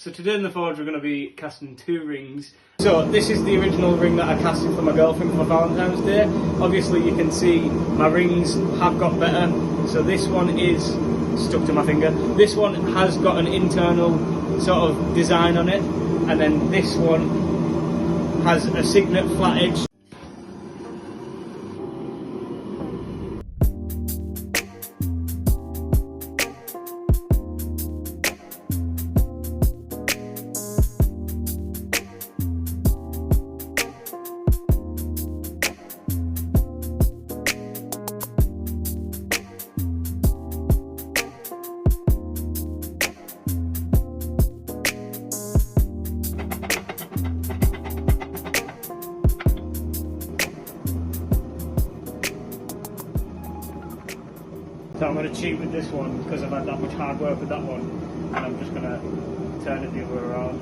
So today in the forge we're going to be casting 2 rings. So this is the original ring that I casted for my girlfriend for Valentine's Day. Obviously you can see my rings have got better. So this one is stuck to my finger. This one has got an internal sort of design on it. And then this one has a Signet flat edge. So I'm going to cheat with this one because I've had that much hard work with that one, and I'm just going to turn it the other way around.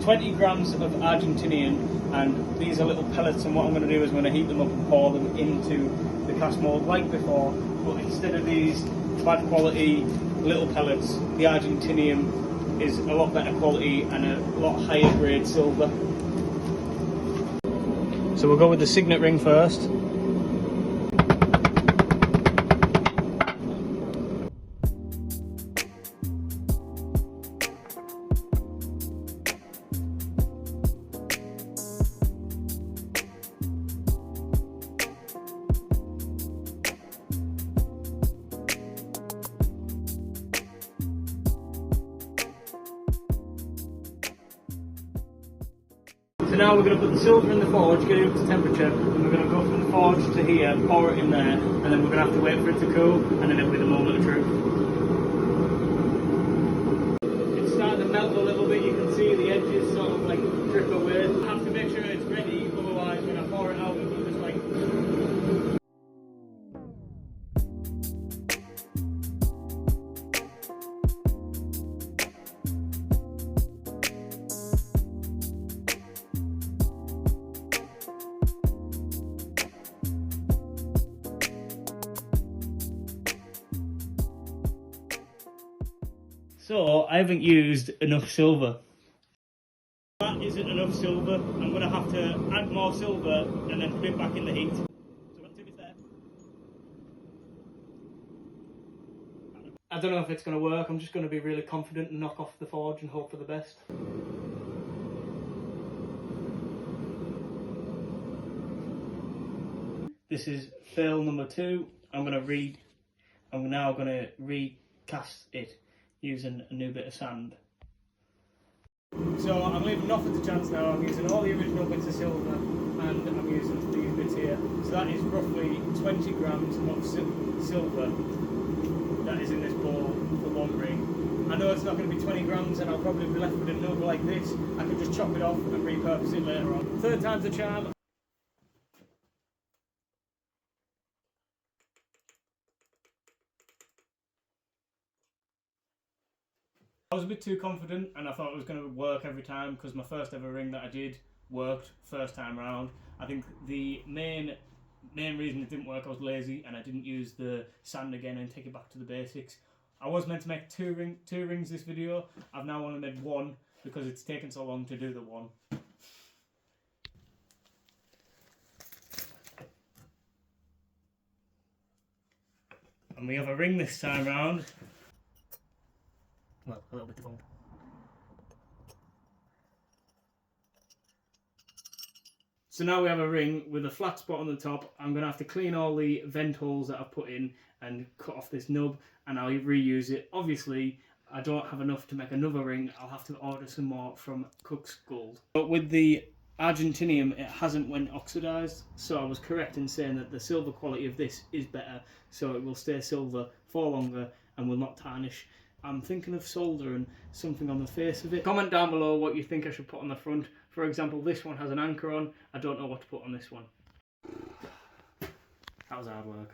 20 grams of Argentinian, and these are little pellets, and what I'm going to do is I'm going to heat them up and pour them into the cast mould like before, but instead of these bad quality little pellets, the Argentinian is a lot better quality and a lot higher grade silver. So we'll go with the Signet ring first. So now we're going to put the silver in the forge, get it up to temperature, and we're going to go from the forge to here, pour it in there, and then we're going to have to wait for it to cool, and then it'll be the moment of truth. It's starting to melt a little bit, you can see the edges sort of like drip away. I have to make sure it's ready, otherwise when I pour it out it will just like... So, I haven't used enough silver. That isn't enough silver. I'm going to have to add more silver and then put it back in the heat. So I've got 2 bits there. I don't know if it's going to work. I'm just going to be really confident and knock off the forge and hope for the best. This is fail number 2. I'm now going to recast it using a new bit of sand. So I'm leaving nothing to chance now. I'm using all the original bits of silver and I'm using these bits here. So that is roughly 20 grams of silver that is in this bowl for 1 ring. I know it's not going to be 20 grams and I'll probably be left with a nub like this. I can just chop it off and repurpose it later on. 3rd time's the charm. I was a bit too confident and I thought it was going to work every time because my first ever ring that I did worked first time round. I think the main reason it didn't work, I was lazy and I didn't use the sand again and take it back to the basics. I was meant to make two rings this video. I've now only made 1 because it's taken so long to do the 1. And we have a ring this time round. Well, a little bit deformed. So now we have a ring with a flat spot on the top. I'm going to have to clean all the vent holes that I've put in and cut off this nub and I'll reuse it. Obviously, I don't have enough to make another ring. I'll have to order some more from Cook's Gold. But with the Argentinium, it hasn't went oxidised, so I was correct in saying that the silver quality of this is better, so it will stay silver for longer and will not tarnish. I'm thinking of soldering something on the face of it. Comment down below what you think I should put on the front. For example, this one has an anchor on. I don't know what to put on this one. That was hard work.